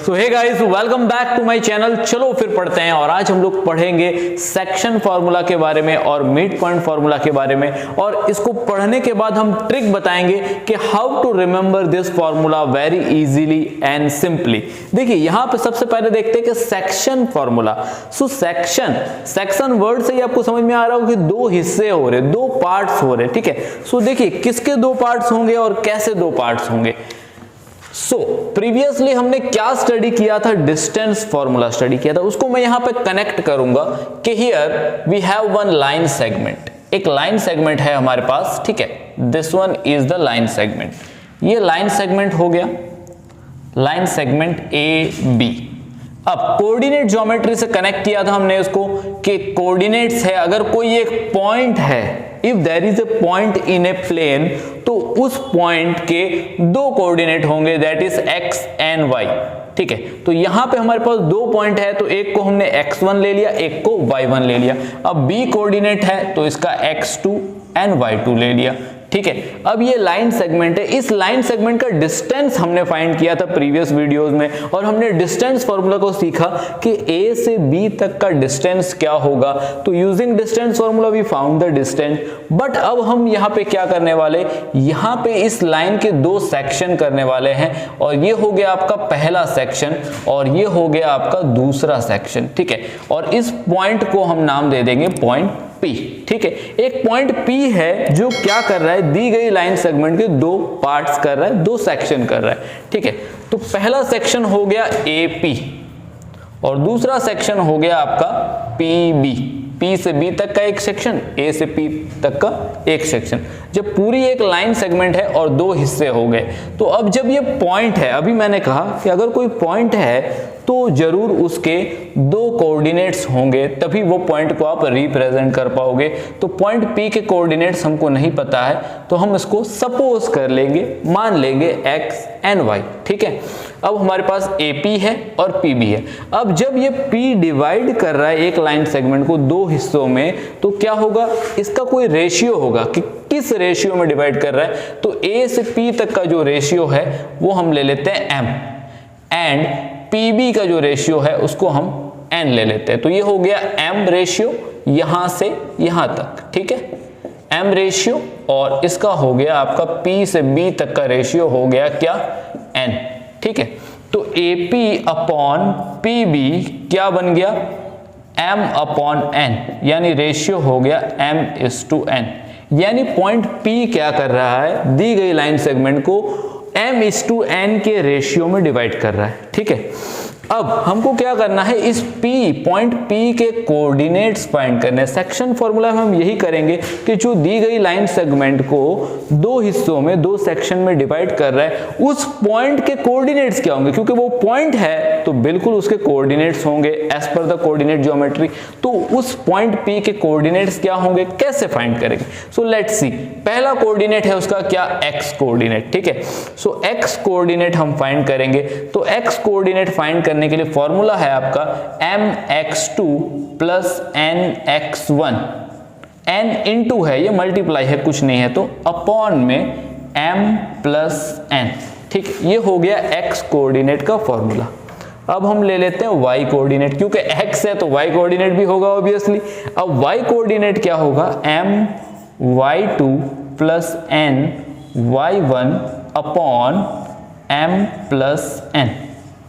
So hey guys, welcome back to my channel. चलो फिर पढ़ते हैं और आज हम लोग पढ़ेंगे सेक्शन फार्मूला के बारे में और मिड पॉइंट फार्मूला के बारे में, और इसको पढ़ने के बाद हम ट्रिक बताएंगे कि how to remember this formula very easily and simply. देखिए यहाँ पे सबसे पहले देखते हैं कि section formula. So section word से ही आपको समझ में आ रहा होगा कि दो हिस्से हो रहे, दो पार्ट्स हो रहे, ठीक है। सो देखिए किसके दो पार्ट्स होंगे और कैसे दो पार्ट्स होंगे। सो प्रीवियसली हमने क्या स्टडी किया था, डिस्टेंस फॉर्मूला स्टडी किया था, उसको मैं यहां पे कनेक्ट करूंगा कि here we have one line segment. एक लाइन सेगमेंट है हमारे पास, ठीक है। This one is the line segment. ये लाइन सेगमेंट हो गया, लाइन सेगमेंट ए बी। अब कोऑर्डिनेट ज्योमेट्री से कनेक्ट किया था हमने इसको कि कोऑर्डिनेट्स है, अगर कोई एक पॉइंट है, if there is a point in a plane, तो उस पॉइंट के दो कोऑर्डिनेट होंगे, that is x and y, ठीक है। तो यहां पे हमारे पास दो पॉइंट है, तो एक को हमने x1 ले लिया, एक को y1 ले लिया। अब b कोऑर्डिनेट है तो इसका x2 एंड y2 ले लिया, ठीक है। अब ये लाइन सेगमेंट है, इस लाइन सेगमेंट का डिस्टेंस हमने फाइंड किया था प्रीवियस वीडियोस में, और हमने डिस्टेंस फार्मूला को सीखा कि a से b तक का डिस्टेंस क्या होगा। तो using distance formula we found the distance. But अब हम यहाँ पे क्या करने वाले, यहाँ पे इस लाइन के दो सेक्शन करने वाले हैं, और ये हो गया आपका पहला सेक्शन और ये हो गया आपका दूसरा सेक्शन, ठीक है। और इस पॉइंट को हम नाम दे देंगे पॉइंट P, ठीक है। एक पॉइंट P है जो क्या कर रहा है, दी गई लाइन सेगमेंट के दो पार्ट्स कर रहा है, दो सेक्शन कर रहा है, ठीक है। तो पहला सेक्शन हो गया AP और दूसरा सेक्शन हो गया आपका PB। P से B तक का एक सेक्शन, A से P तक का एक सेक्शन। जब पूरी एक लाइन सेगमेंट है और दो हिस्से हो गए, तो अब जब ये पॉइंट है, अभी मैंने कहा कि अगर कोई पॉइंट है तो जरूर उसके दो कोऑर्डिनेट्स होंगे, तभी वो पॉइंट को आप रिप्रेजेंट कर पाओगे। तो पॉइंट P के कोऑर्डिनेट्स हमको नहीं पता है, तो हम इसको सपोज कर लेंगे, मान लेंगे x एंड y, ठीक है। अब हमारे पास AP है और PB है। अब जब ये P डिवाइड कर रहा है एक लाइन सेगमेंट को दो हिस्सों में, तो क्या होगा, इसका कोई रेशियो होगा कि किस रेशियो में डिवाइड कर रहा है। तो A से P तक का जो रेशियो है वो हम ले लेते हैं m, एंड PB का जो रेशियो है उसको हम n ले लेते हैं। तो ये हो गया m रेशियो यहां से यहां तक, ठीक है, m रेशियो, और इसका हो गया आपका P से B तक का रेशियो हो गया क्या, n, ठीक है। तो AP अपॉन PB क्या बन गया, m अपॉन n, यानी रेशियो हो गया m/n। यानी पॉइंट P क्या कर रहा है, दी गई लाइन सेगमेंट को m/n के रेशियो में डिवाइड कर रहा है, ठीक है। अब हमको क्या करना है, इस पॉइंट P के कोऑर्डिनेट्स फाइंड करने। सेक्शन फॉर्मूला में हम यही करेंगे कि जो दी गई लाइन सेगमेंट को दो हिस्सों में, दो सेक्शन में डिवाइड कर रहा है, उस पॉइंट के कोऑर्डिनेट्स क्या होंगे, क्योंकि वो पॉइंट है तो बिल्कुल उसके कोऑर्डिनेट्स होंगे as per the coordinate geometry. तो उस पॉइंट P के कोऑर्डिनेट्स क्या होंगे, कैसे फाइंड करेंगे। सो लेट्स सी, पहला कोऑर्डिनेट है उसका क्या, x कोऑर्डिनेट, ठीक है। सो x कोऑर्डिनेट हम फाइंड करेंगे। तो x कोऑर्डिनेट फाइंड करने के लिए फॉर्मूला है आपका mx2 plus nx1। n into है, ये मल्टीप्लाई है, कुछ नहीं है, तो अपॉन में m प्लस n, ठीक। ये हो गया x कोऑर्डिनेट का फॉर्मूला। अब हम ले लेते हैं y कोऑर्डिनेट, क्योंकि x है तो y कोऑर्डिनेट भी होगा ऑब्वियसली। अब y कोऑर्डिनेट क्या होगा, my2 plus n y1 upon m plus n,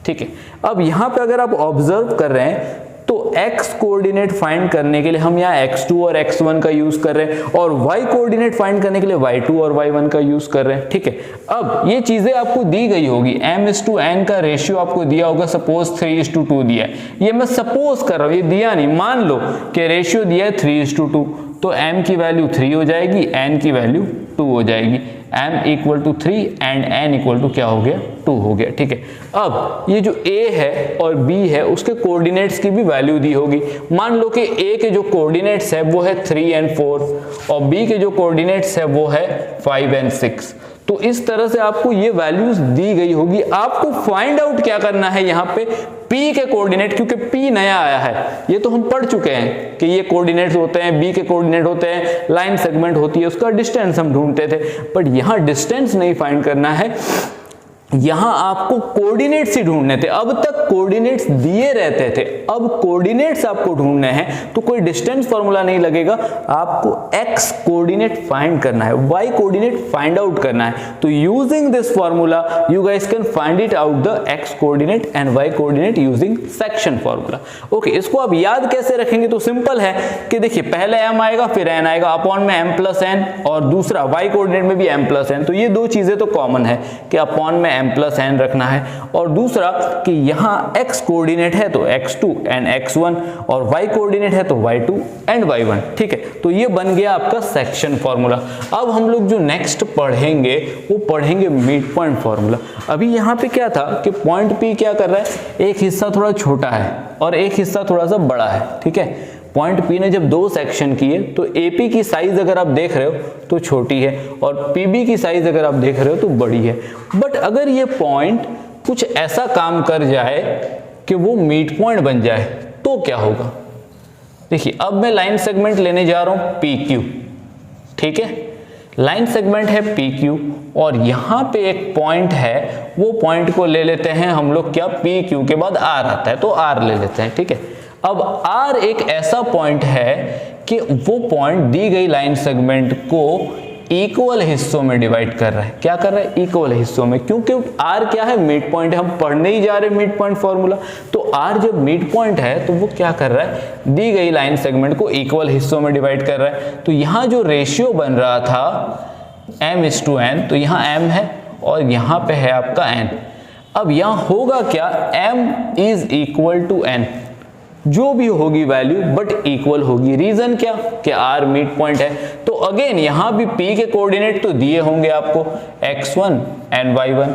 ठीक है। अब यहां पे अगर आप ऑब्जर्व कर रहे हैं तो x कोऑर्डिनेट फाइंड करने के लिए हम यहाँ x2 और x1 का यूज कर रहे हैं, और y कोऑर्डिनेट फाइंड करने के लिए y2 और y1 का यूज कर रहे हैं, ठीक है। अब ये चीजें आपको दी गई होगी, m/n का रेशियो आपको दिया होगा, सपोज 3:2 दिया है। ये मैं सपोज कर रहा हूं, ये दिया नहीं, मान लो कि रेशियो दिया है 3:2, तो m की वैल्यू 3 हो जाएगी, n की वैल्यू 2 हो जाएगी। m equal to 3 and n equal to क्या हो गया, 2 हो गया, ठीक है। अब ये जो a है और b है उसके कोऑर्डिनेट्स की भी वैल्यू दी होगी। मान लो कि a के जो कोऑर्डिनेट्स है वो है 3 एंड 4 और b के जो कोऑर्डिनेट्स है वो है 5 एंड 6। तो इस तरह से आपको ये वैल्यूज दी गई होगी। आपको फाइंड आउट क्या करना है यहाँ पे, P के कोऑर्डिनेट, क्योंकि P नया आया है, ये तो हम पढ़ चुके हैं कि ये कोऑर्डिनेट्स होते हैं, B के कोऑर्डिनेट होते हैं, लाइन सेगमेंट होती है, उसका डिस्टेंस हम ढूंढते थे। बट यहाँ डिस्टेंस नहीं फाइंड करना है, यहां आपको कोऑर्डिनेट्स ही ढूंढने थे, अब तक कोऑर्डिनेट्स दिए रहते थे, अब कोऑर्डिनेट्स आपको ढूंढने हैं, तो कोई डिस्टेंस फॉर्मूला नहीं लगेगा, आपको x कोऑर्डिनेट फाइंड करना है, y कोऑर्डिनेट फाइंड आउट करना है। तो using this formula you guys can find it out the x coordinate and y coordinate using section formula. Okay, इसको आप याद कैसे रखेंगे? तो सिंपल है कि देखिए पहले m आएगा फिर n आएगा, अपॉन में m प्लस n, और दूसरा y कोऑर्डिनेट में भी m प्लस n, तो ये दो चीजें तो कॉमन है कि अपॉन में m प्लस n रखना है, और दूसरा कि यहां x कोऑर्डिनेट है तो x2 एंड x1 और y कोऑर्डिनेट है तो y2 एंड y1। ठीक है, तो ये बन गया आपका सेक्शन फॉर्मूला। अब हम लोग जो नेक्स्ट पढ़ेंगे वो पढ़ेंगे मिड पॉइंट फॉर्मूला। अभी यहां पे क्या था कि पॉइंट P क्या कर रहा है, एक हिस्सा थोड़ा छोटा है और एक हिस्सा थोड़ा सा बड़ा है। ठीक है, पॉइंट P ने जब दो सेक्शन किए तो AP की साइज अगर आप देख रहे हो तो छोटी है और PB की साइज अगर आप देख रहे हो तो बड़ी है। बट अगर ये पॉइंट कुछ ऐसा काम कर जाए कि वो मिड पॉइंट बन जाए तो क्या होगा? देखिए अब मैं लाइन सेगमेंट लेने जा रहा हूं PQ। ठीक है, लाइन सेगमेंट है PQ और यहां पे एक पॉइंट है, वो पॉइंट को ले लेते हैं हम लोग क्या, PQ के बाद R आता है तो R ले लेते हैं। ठीक है, अब R एक ऐसा पॉइंट है कि वो पॉइंट दी गई लाइन सेगमेंट को इक्वल हिस्सों में डिवाइड कर रहा है। क्या कर रहा है? इक्वल हिस्सों में, क्योंकि R क्या है, मिड पॉइंट है, हम पढ़ने ही जा रहे हैं मिड पॉइंट फॉर्मूला। तो R जब मिड पॉइंट है तो वो क्या कर रहा है, दी गई लाइन सेगमेंट को इक्वल हिस्सों में डिवाइड कर रहा है। तो यहाँ जो रेशियो बन रहा था m:n, तो यहाँ m है और यहाँ पे है आपका n। अब यहाँ होगा क्या, m is equal to n, जो भी होगी वैल्यू बट इक्वल होगी। रीजन क्या कि R मिड पॉइंट है। तो अगेन यहां भी P के कोऑर्डिनेट तो दिए होंगे आपको x1 एंड y1,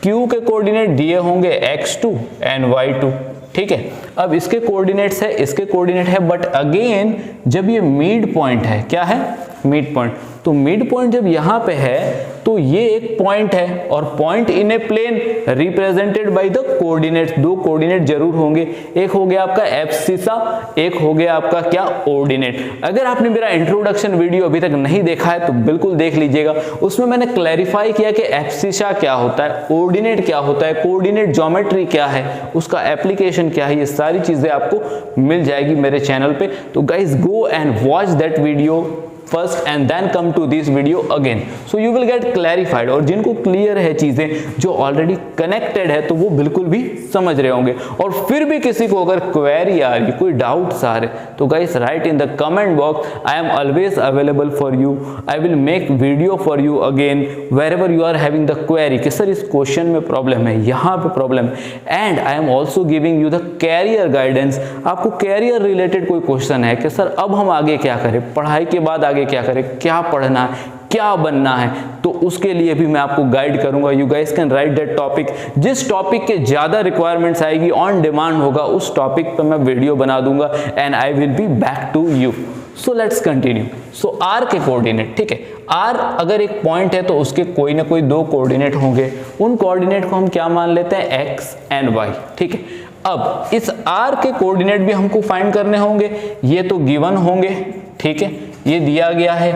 Q के कोऑर्डिनेट दिए होंगे x2 एंड y2। ठीक है, अब इसके कोऑर्डिनेट्स है, इसके कोऑर्डिनेट है, बट अगेन जब ये मिड पॉइंट है, क्या है, मिड पॉइंट, तो मिड पॉइंट जब यहां पे है तो ये एक पॉइंट है और point in a plane represented by the coordinates. दो कोऑर्डिनेट जरूर होंगे, एक हो गया आपका एब्सिसा, एक हो गया आपका क्या, ऑर्डिनेट। अगर आपने मेरा इंट्रोडक्शन वीडियो अभी तक नहीं देखा है तो बिल्कुल देख लीजिएगा, उसमें मैंने क्लैरिफाई किया कि एब्सिसा क्या होता है, ऑर्डिनेट क्या होता है, कोऑर्डिनेट ज्योमेट्री क्या है, उसका एप्लीकेशन क्या है, ये सारी चीजें आपको मिल जाएगी मेरे चैनल पे। तो guys go and watch that video first and then come to this video again, so you will get clarified। और जिनको क्लियर है चीजें, जो ऑलरेडी कनेक्टेड है, तो वो बिल्कुल भी समझ रहे होंगे। और फिर भी किसी को अगर क्वेरी आ रही, कोई डाउट्स आ रहे, तो guys right in the comment box, I am always available for you, I will make video for you again wherever you are having the query कि सर इस क्वेश्चन में प्रॉब्लम है, यहाँ पे प्रॉब्लम है। And I am also giving you the career guidance. आपको career related कोई question है कि सर अब हम आगे क्या करें, पढ़ाई के बाद आगे क्या करें, क्या पढ़ना है, क्या बनना है, तो उसके लिए भी मैं आपको गाइड करूंगा। You guys can write that topic. जिस टॉपिक के ज्यादा रिक्वायरमेंट्स आएगी, ऑन डिमांड होगा, उस टॉपिक पर मैं वीडियो बना दूंगा and I will be back to you. So let's continue. So R के कोऑर्डिनेट, ठीक है, R अगर एक पॉइंट है तो उसके कोई ना कोई दो कोऑर्डिनेट होंगे, उन कोऑर्डिनेट को हम क्या मान लेते हैं, x एंड y। ठीक है, अब इस R के कोऑर्डिनेट भी हमको फाइंड करने होंगे, ये तो गिवन होंगे। ठीक है, ये दिया गया है,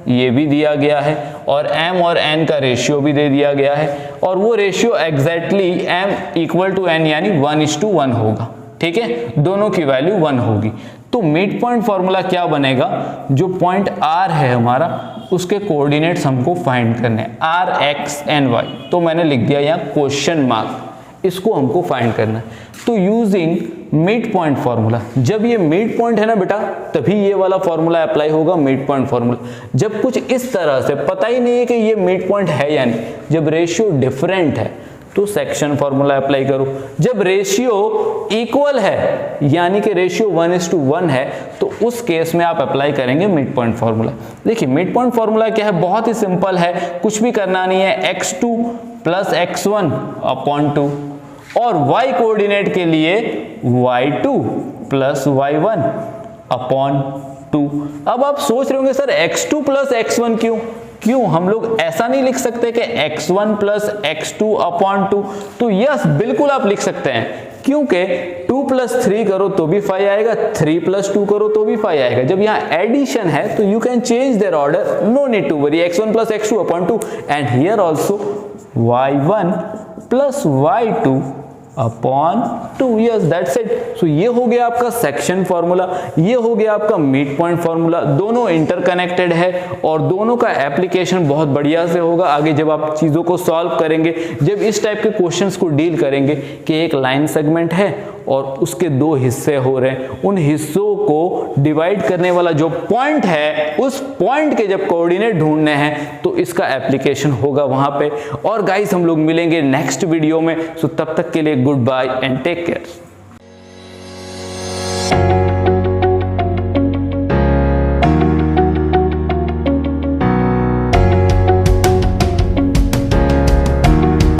ये भी दिया गया है, और m और n का रेशियो भी दे दिया गया है, और वो ratio exactly m equal to n यानी 1:1 होगा। ठीक है, दोनों की वैल्यू 1 होगी। तो मिड पॉइंट फॉर्मूला क्या बनेगा, जो पॉइंट R है हमारा, उसके कोऑर्डिनेट्स हमको फाइंड करने हैं, R, x एंड y। तो मैंने लिख दिया यहाँ क्वेश्चन मार्क, इसको हमको फाइंड करना है। तो यूजिंग मिड पॉइंट फॉर्मूला, जब ये मिड पॉइंट है ना बेटा, तभी ये वाला फॉर्मूला अप्लाई होगा, मिड पॉइंट फॉर्मूला। जब कुछ इस तरह से पता ही नहीं है कि ये मिड पॉइंट है या नहीं, जब रेशियो डिफरेंट है तो सेक्शन फॉर्मूला अप्लाई करो। जब रेशियो इक्वल है यानी कि रेशियो 1:1 है, तो उस केस में आप अप्लाई करेंगे मिड पॉइंट फॉर्मूला। देखिए मिड पॉइंट फॉर्मूला क्या है, बहुत ही सिंपल है, कुछ भी करना नहीं है, x2 प्लस x1 अपॉन 2, और y कोऑर्डिनेट के लिए y2 प्लस y1 अपॉन 2। अब आप सोच रहे होंगे सर x2 प्लस x1 क्यों हम लोग ऐसा नहीं लिख सकते कि x1 प्लस x2 अपॉन 2? तो यस, बिल्कुल आप लिख सकते हैं, क्योंकि 2 प्लस 3 करो तो भी 5 आएगा, 3 प्लस 2 करो तो भी 5 आएगा। जब यहाँ एडिशन है तो you can change their order, no need to worry, x1 plus x2 upon 2 and here also y1 plus y2 upon 2। Yes that's it. So ये हो गया आपका सेक्शन फॉर्मूला, ये हो गया आपका मिड पॉइंट फॉर्मूला। दोनों इंटरकनेक्टेड है और दोनों का एप्लीकेशन बहुत बढ़िया से होगा आगे जब आप चीजों को सॉल्व करेंगे, जब इस टाइप के क्वेश्चंस को डील करेंगे कि एक लाइन सेगमेंट है और उसके दो हिस्से हो रहे हैं, उन हिस्सों को डिवाइड करने वाला जो पॉइंट है, उस पॉइंट के जब कोऑर्डिनेट ढूंढने हैं तो इसका एप्लीकेशन होगा वहां पे। और गाइस हम लोग मिलेंगे नेक्स्ट वीडियो में। सो तब तक के लिए goodbye and take care.